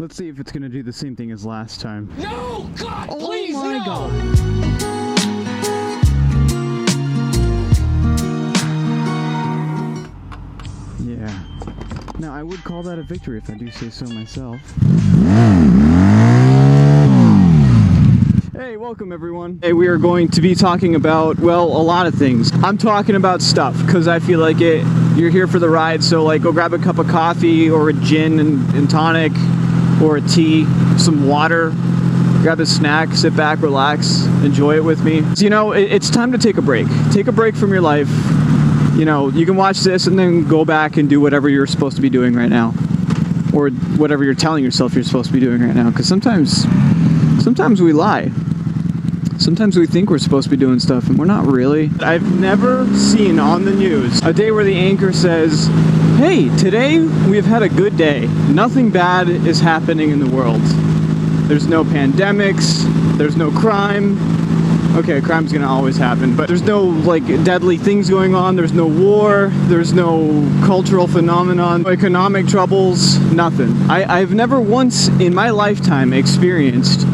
Let's see if it's gonna do the same thing as last time. No! God, oh please, my no! God. Yeah. Now, I would call that a victory if I do say so myself. Hey, welcome everyone. Hey, we are going to be talking about, well, a lot of things. I'm talking about stuff because I feel like you're here for the ride, so like go grab a cup of coffee or a gin and tonic or a tea, some water, grab a snack, sit back, relax, enjoy it with me. So, you know, it's time to take a break. Take a break from your life. You know, you can watch this and then go back and do whatever you're supposed to be doing right now. Or whatever you're telling yourself you're supposed to be doing right now. Because sometimes we lie. Sometimes we think we're supposed to be doing stuff and we're not really. I've never seen on the news a day where the anchor says, hey, today we've had a good day. Nothing bad is happening in the world. There's no pandemics, there's no crime. Okay, crime's gonna always happen, but there's no like deadly things going on, there's no war, there's no cultural phenomenon, no economic troubles, nothing. I've never once in my lifetime experienced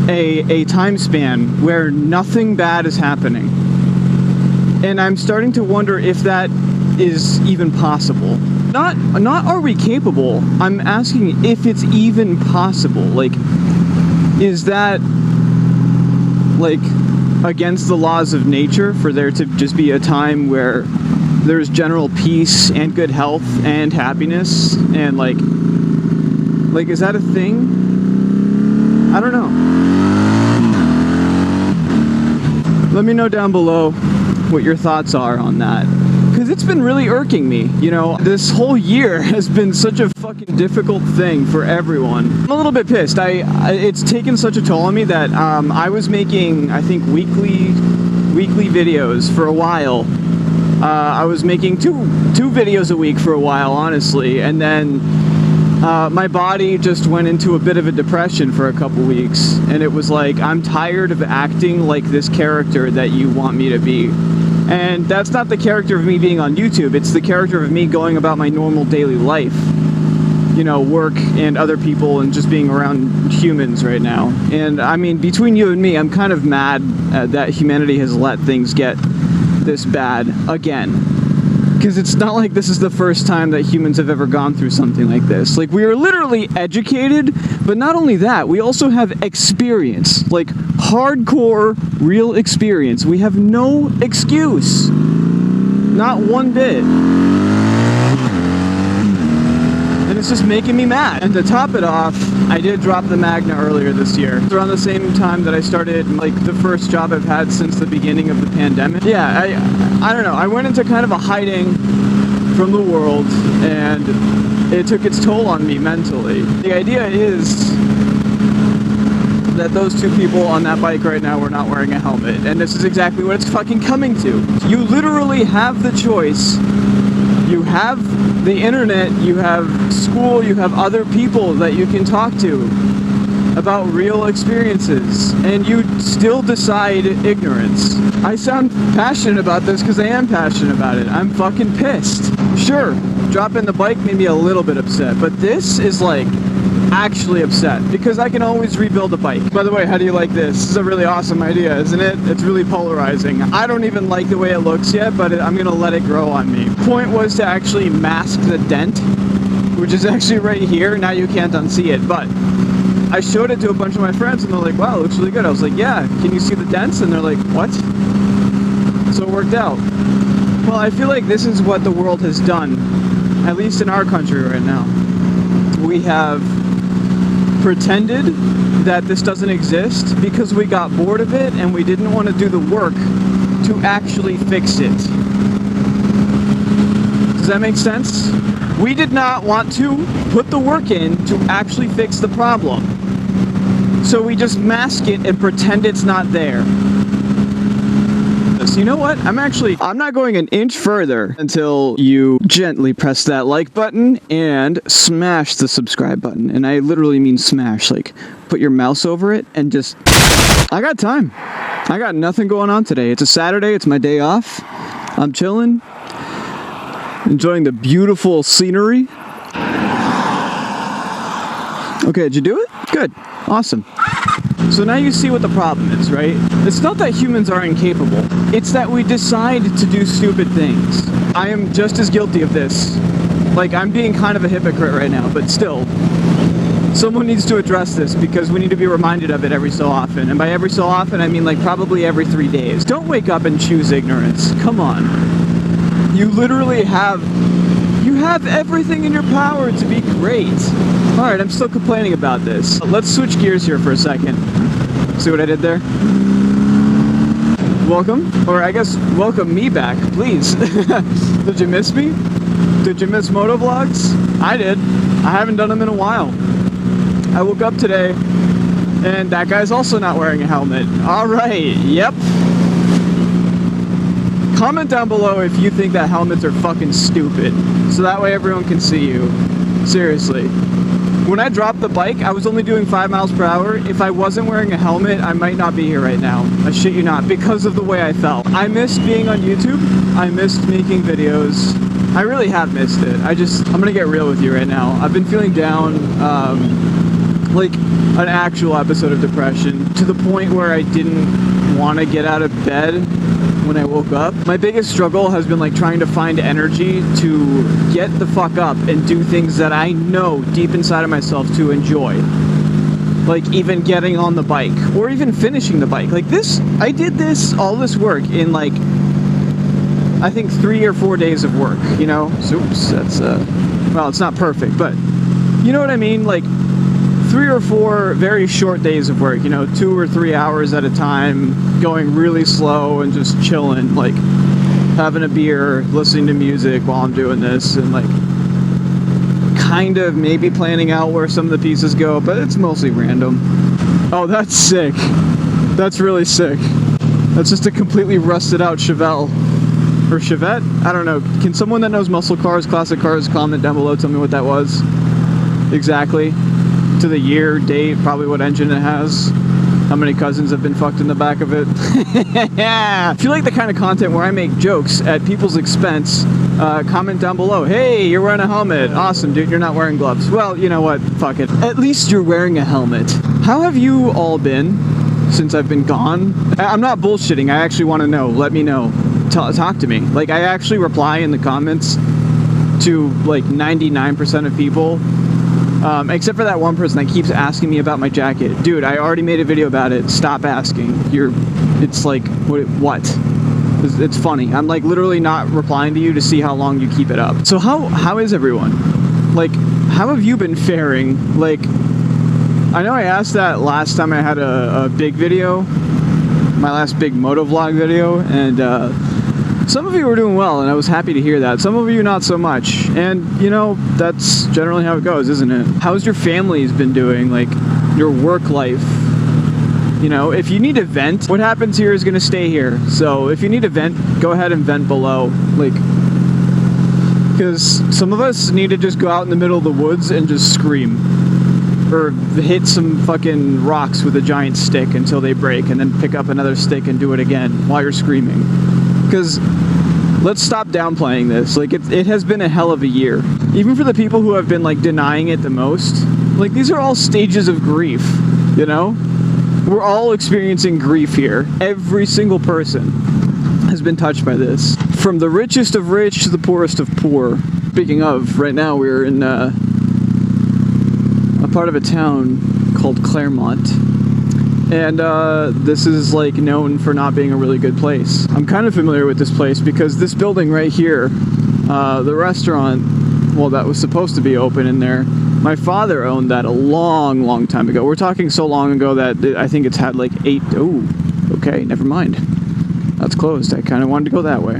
a time span where nothing bad is happening. And I'm starting to wonder if that is even possible. Not are we capable, I'm asking if it's even possible. Like, is that like against the laws of nature for there to just be a time where there's general peace and good health and happiness and like is that a thing? I don't know. Let me know down below what your thoughts are on that, because it's been really irking me. You know, this whole year has been such a fucking difficult thing for everyone. I'm a little bit pissed. It's taken such a toll on me that I was making, I think, weekly videos for a while. I was making two videos a week for a while, honestly, and then my body just went into a bit of a depression for a couple weeks, and it was like, I'm tired of acting like this character that you want me to be. And that's not the character of me being on YouTube, it's the character of me going about my normal daily life. You know, work and other people and just being around humans right now. And I mean, between you and me, I'm kind of mad that humanity has let things get this bad again. Because it's not like this is the first time that humans have ever gone through something like this. Like, we are literally educated, but not only that, we also have experience. Like, hardcore, real experience. We have no excuse. Not one bit. And it's just making me mad. And to top it off, I did drop the Magna earlier this year. It's around the same time that I started, like, the first job I've had since the beginning of the pandemic. Yeah, I don't know. I went into kind of a hiding from the world, and it took its toll on me mentally. The idea is that those two people on that bike right now were not wearing a helmet, and this is exactly what it's fucking coming to. You literally have the choice. You have the internet, you have school, you have other people that you can talk to about real experiences, and you still decide ignorance. I sound passionate about this because I am passionate about it. I'm fucking pissed. Sure, dropping the bike made me a little bit upset, but this is like actually upset because I can always rebuild a bike. By the way, how do you like this? This is a really awesome idea, isn't it? It's really polarizing. I don't even like the way it looks yet, but I'm gonna let it grow on me. The point was to actually mask the dent, which is actually right here. Now you can't unsee it, but I showed it to a bunch of my friends and they're like, wow, it looks really good. I was like, yeah, can you see the dents? And they're like, what? So it worked out. Well, I feel like this is what the world has done, at least in our country right now. We have pretended that this doesn't exist because we got bored of it and we didn't want to do the work to actually fix it. Does that make sense? We did not want to put the work in to actually fix the problem. So we just mask it and pretend it's not there. So you know what? I'm not going an inch further until you gently press that like button and smash the subscribe button. And I literally mean smash, like put your mouse over it and just, I got time. I got nothing going on today. It's a Saturday, it's my day off. I'm chilling, enjoying the beautiful scenery. Okay, did you do it? Good. Awesome. So now you see what the problem is, right? It's not that humans are incapable. It's that we decide to do stupid things. I am just as guilty of this. Like, I'm being kind of a hypocrite right now, but still. Someone needs to address this because we need to be reminded of it every so often. And by every so often, I mean like probably every 3 days. Don't wake up and choose ignorance. Come on. You literally have everything in your power to be great. Alright, I'm still complaining about this. Let's switch gears here for a second. See what I did there? Welcome, or I guess welcome me back, please. Did you miss me? Did you miss motovlogs? I did. I haven't done them in a while. I woke up today and that guy's also not wearing a helmet. Alright, yep. Comment down below if you think that helmets are fucking stupid, so that way everyone can see you. Seriously. When I dropped the bike, I was only doing 5 miles per hour. If I wasn't wearing a helmet, I might not be here right now. I shit you not, because of the way I felt. I missed being on YouTube. I missed making videos. I really have missed it. I'm gonna get real with you right now. I've been feeling down, like an actual episode of depression, to the point where I didn't want to get out of bed when I woke up. My biggest struggle has been like trying to find energy to get the fuck up and do things that I know deep inside of myself to enjoy. Like even getting on the bike or even finishing the bike. Like this, I did all this work in like, I think 3 or 4 days of work, you know? So, oops, that's, well, it's not perfect, but you know what I mean? Like 3 or 4 very short days of work, you know, 2 or 3 hours at a time, going really slow and just chilling, like having a beer, listening to music while I'm doing this, and like kind of maybe planning out where some of the pieces go, but it's mostly random. Oh, that's sick. That's really sick. That's just a completely rusted out Chevelle. Or Chevette? I don't know. Can someone that knows muscle cars, classic cars, comment down below, tell me what that was exactly? To the year, date, probably what engine it has, how many cousins have been fucked in the back of it. If you like the kind of content where I make jokes at people's expense, comment down below. Hey, you're wearing a helmet. Awesome, dude, you're not wearing gloves. Well, you know what? Fuck it. At least you're wearing a helmet. How have you all been since I've been gone? I'm not bullshitting. I actually want to know. Let me know. Talk to me. Like, I actually reply in the comments to like 99% of people. Except for that one person that keeps asking me about my jacket. Dude, I already made a video about it. Stop asking. It's like, what? It's funny. I'm like literally not replying to you to see how long you keep it up. So how is everyone? Like, how have you been faring? Like, I know I asked that last time I had a big video, my last big motovlog video, and some of you were doing well, and I was happy to hear that. Some of you not so much. And, you know, that's generally how it goes, isn't it? How's your family's been doing? Like, your work life? You know, if you need to vent, what happens here is going to stay here. So if you need to vent, go ahead and vent below. Like, because some of us need to just go out in the middle of the woods and just scream. Or hit some fucking rocks with a giant stick until they break, and then pick up another stick and do it again while you're screaming. Because let's stop downplaying this. Like, it has been a hell of a year. Even for the people who have been like denying it the most. Like, these are all stages of grief, you know? We're all experiencing grief here. Every single person has been touched by this. From the richest of rich to the poorest of poor. Speaking of, right now we're in a part of a town called Claremont. And this is like known for not being a really good place. I'm kind of familiar with this place because this building right here, the restaurant, well, that was supposed to be open in there, my father owned that a long time ago. We're talking so long ago that I think it's had like 8, oh, okay, never mind. That's closed. I kind of wanted to go that way.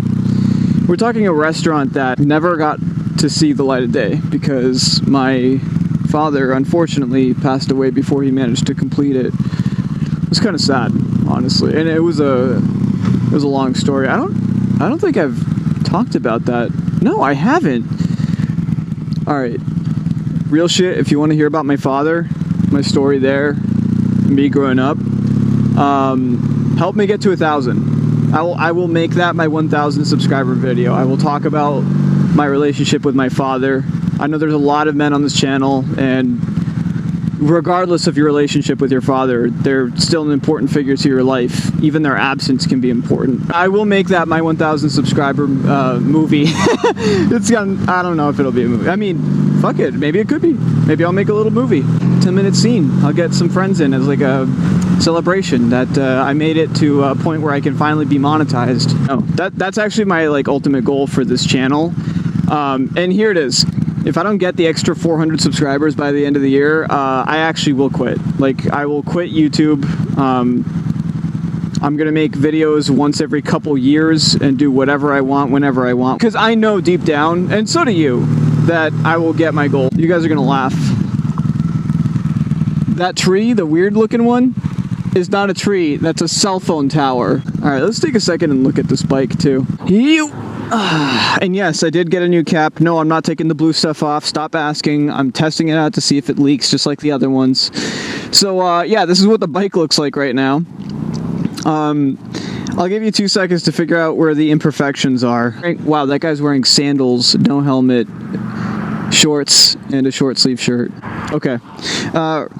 We're talking a restaurant that never got to see the light of day because my father unfortunately passed away before he managed to complete it. It was kind of sad, honestly, and it was a long story. I don't think I've talked about that. No, I haven't. All right, real shit. If you want to hear about my father, my story there, me growing up, help me get to 1,000. I will make that my 1,000 subscriber video. I will talk about my relationship with my father. I know there's a lot of men on this channel, and regardless of your relationship with your father, they're still an important figure to your life. Even their absence can be important. I will make that my 1,000 subscriber movie. It's gonna, I don't know if it'll be a movie. I mean, fuck it, maybe it could be. Maybe I'll make a little movie. 10-minute scene. I'll get some friends in as like a celebration that I made it to a point where I can finally be monetized. Oh, that's actually my like ultimate goal for this channel. And here it is. If I don't get the extra 400 subscribers by the end of the year, I actually will quit. Like, I will quit YouTube. I'm gonna make videos once every couple years and do whatever I want, whenever I want. Because I know deep down, and so do you, that I will get my goal. You guys are gonna laugh. That tree, the weird looking one, is not a tree. That's a cell phone tower. All right, let's take a second and look at this bike too. And yes, I did get a new cap. No, I'm not taking the blue stuff off. Stop asking. I'm testing it out to see if it leaks just like the other ones. So yeah, this is what the bike looks like right now. I'll give you 2 seconds to figure out where the imperfections are. Wow, that guy's wearing sandals, no helmet, shorts, and a short sleeve shirt. Okay,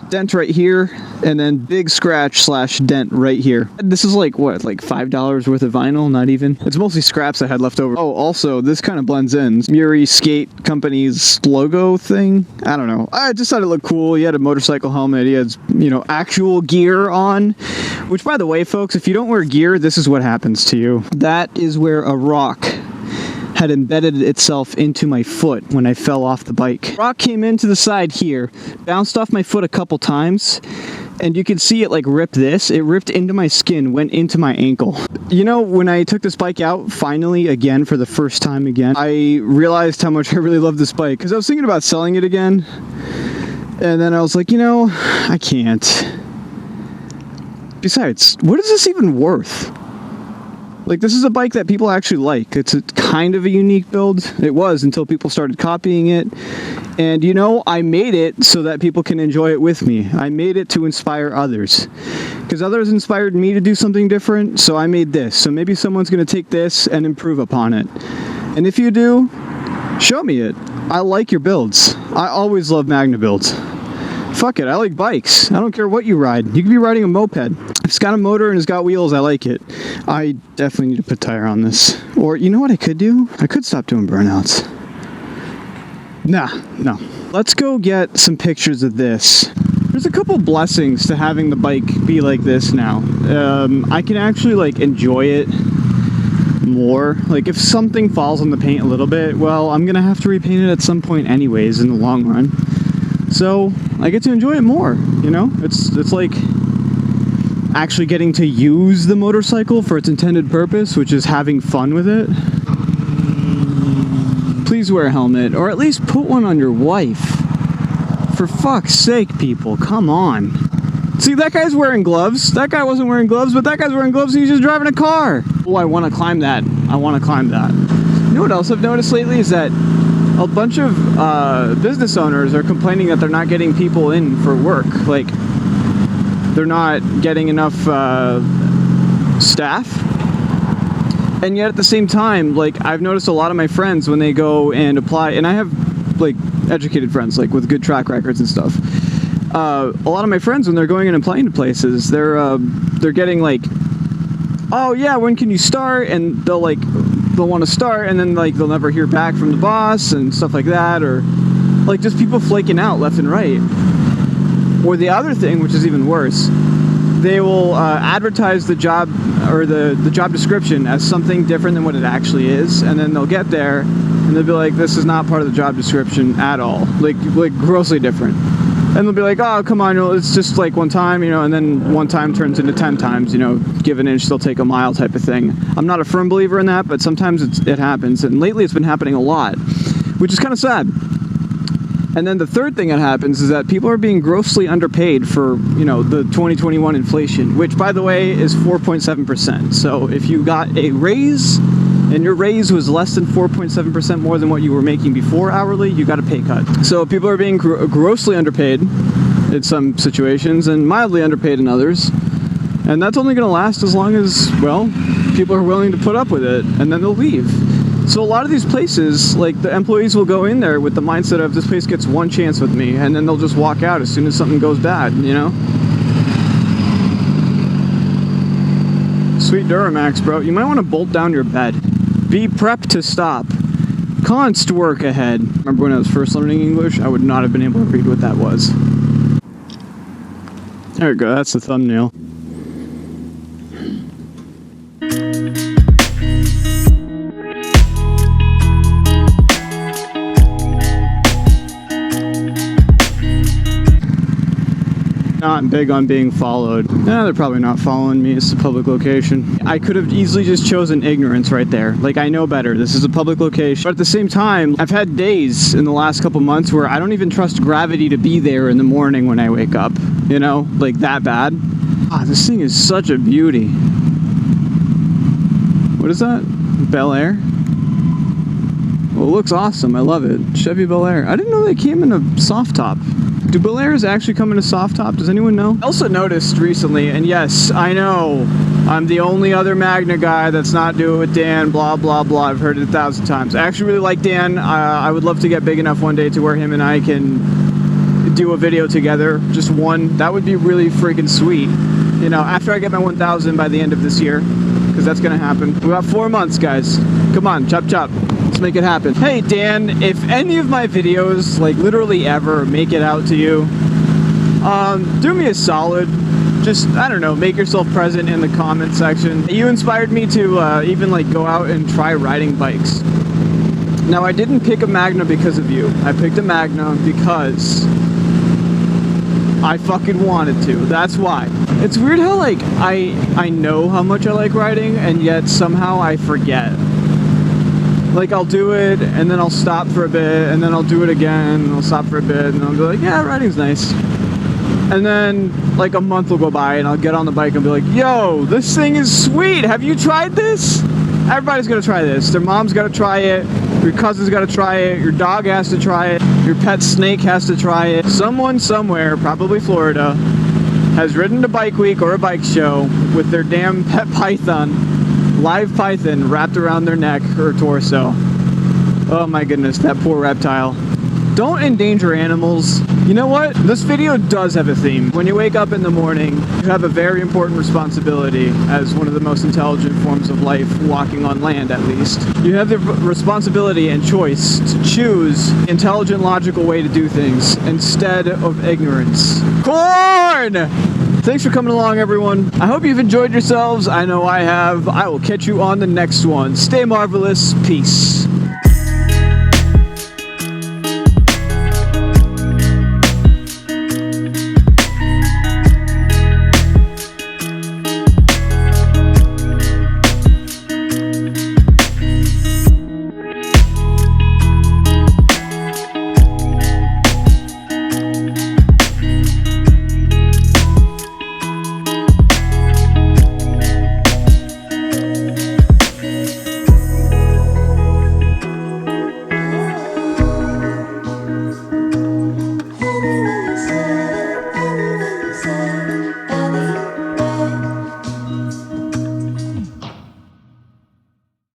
dent right here, and then big scratch / dent right here. This is like, what, like $5 worth of vinyl? Not even. It's mostly scraps I had left over. Oh, also, this kind of blends in. Muri Skate Company's logo thing. I don't know. I just thought it looked cool. He had a motorcycle helmet. He had, you know, actual gear on. Which, by the way, folks, if you don't wear gear, this is what happens to you. That is where a rock had embedded itself into my foot when I fell off the bike. Rock came into the side here, bounced off my foot a couple times, and you can see it like rip this. It ripped into my skin, went into my ankle. You know, when I took this bike out, finally, again, for the first time again, I realized how much I really love this bike, because I was thinking about selling it again, and then I was like, you know, I can't. Besides, what is this even worth? Like, this is a bike that people actually like. It's a kind of a unique build. It was until people started copying it. And, you know, I made it so that people can enjoy it with me. I made it to inspire others. Because others inspired me to do something different, so I made this. So maybe someone's going to take this and improve upon it. And if you do, show me it. I like your builds. I always love Magna builds. Fuck it, I like bikes. I don't care what you ride. You could be riding a moped. If it's got a motor and it's got wheels, I like it. I definitely need to put tire on this. Or, you know what I could do? I could stop doing burnouts. Nah, no. Let's go get some pictures of this. There's a couple blessings to having the bike be like this now. I can actually, like, enjoy it more. Like, if something falls on the paint a little bit, well, I'm gonna have to repaint it at some point anyways in the long run. So I get to enjoy it more, you know? It's like actually getting to use the motorcycle for its intended purpose, which is having fun with it. Please wear a helmet, or at least put one on your wife. For fuck's sake, people, come on. See, that guy's wearing gloves. That guy wasn't wearing gloves, but that guy's wearing gloves and he's just driving a car. Oh, I want to climb that. I want to climb that. You know what else I've noticed lately is that a bunch of business owners are complaining that they're not getting people in for work. Like, they're not getting enough staff. And yet at the same time, like, I've noticed a lot of my friends when they go and apply, and I have, like, educated friends, like, with good track records and stuff. A lot of my friends, when they're going and applying to places, they're getting, like, oh yeah, when can you start? And they'll want to start, and then, like, they'll never hear back from the boss and stuff like that, or like just people flaking out left and right. Or the other thing, which is even worse, they will advertise the job or the job description as something different than what it actually is, and then they'll get there and they'll be like, this is not part of the job description at all, like grossly different. And they'll be like, oh, come on, it's just like one time, you know, and then one time turns into 10 times, you know, give an inch, they'll take a mile type of thing. I'm not a firm believer in that, but sometimes it happens. And lately it's been happening a lot, which is kind of sad. And then the third thing that happens is that people are being grossly underpaid for, you know, the 2021 inflation, which, by the way, is 4.7%. So if you got a raise and your raise was less than 4.7% more than what you were making before hourly, you got a pay cut. So people are being grossly underpaid in some situations and mildly underpaid in others. And that's only going to last as long as, well, people are willing to put up with it, and then they'll leave. So a lot of these places, like the employees will go in there with the mindset of this place gets one chance with me, and then they'll just walk out as soon as something goes bad, you know? Sweet Duramax, bro. You might want to bolt down your bed. Be prepped to stop. Const work ahead. Remember when I was first learning English? I would not have been able to read what that was. There we go, that's the thumbnail. Not big on being followed. Nah, they're probably not following me. It's a public location. I could have easily just chosen ignorance right there. Like, I know better. This is a public location. But at the same time, I've had days in the last couple months where I don't even trust gravity to be there in the morning when I wake up. You know? Like, that bad. Ah, this thing is such a beauty. What is that? Bel Air? Well, it looks awesome. I love it. Chevy Bel Air. I didn't know they came in a soft top. Do Bel Airs actually come in a soft top? Does anyone know? I also noticed recently, and yes, I know, I'm the only other Magna guy that's not doing it with Dan, blah, blah, blah. I've heard it 1,000 times. I actually really like Dan. I would love to get big enough one day to where him and I can do a video together. Just one. That would be really freaking sweet. You know, after I get my 1,000 by the end of this year, because that's going to happen. We got 4 months, guys. Come on, chop, chop. Let's make it happen. Hey Dan, if any of my videos, like literally ever, make it out to you, do me a solid. Just, I don't know, make yourself present in the comment section. You inspired me to even like go out and try riding bikes. Now I didn't pick a Magna because of you. I picked a Magna because I fucking wanted to. That's why. It's weird how like I know how much I like riding and yet somehow I forget. Like, I'll do it, and then I'll stop for a bit, and then I'll do it again, and I'll stop for a bit, and I'll be like, yeah, riding's nice. And then, like, a month will go by, and I'll get on the bike and be like, yo, this thing is sweet! Have you tried this? Everybody's gonna try this. Their mom's gotta try it, your cousin's gotta try it, your dog has to try it, your pet snake has to try it. Someone somewhere, probably Florida, has ridden to Bike Week or a bike show with their damn pet python, live python, wrapped around their neck or torso. Oh my goodness, that poor reptile. Don't endanger animals. You know what? This video does have a theme. When you wake up in the morning, you have a very important responsibility as one of the most intelligent forms of life, walking on land at least. You have the responsibility and choice to choose the intelligent, logical way to do things instead of ignorance. Corn! Thanks for coming along, everyone. I hope you've enjoyed yourselves. I know I have. I will catch you on the next one. Stay marvelous. Peace.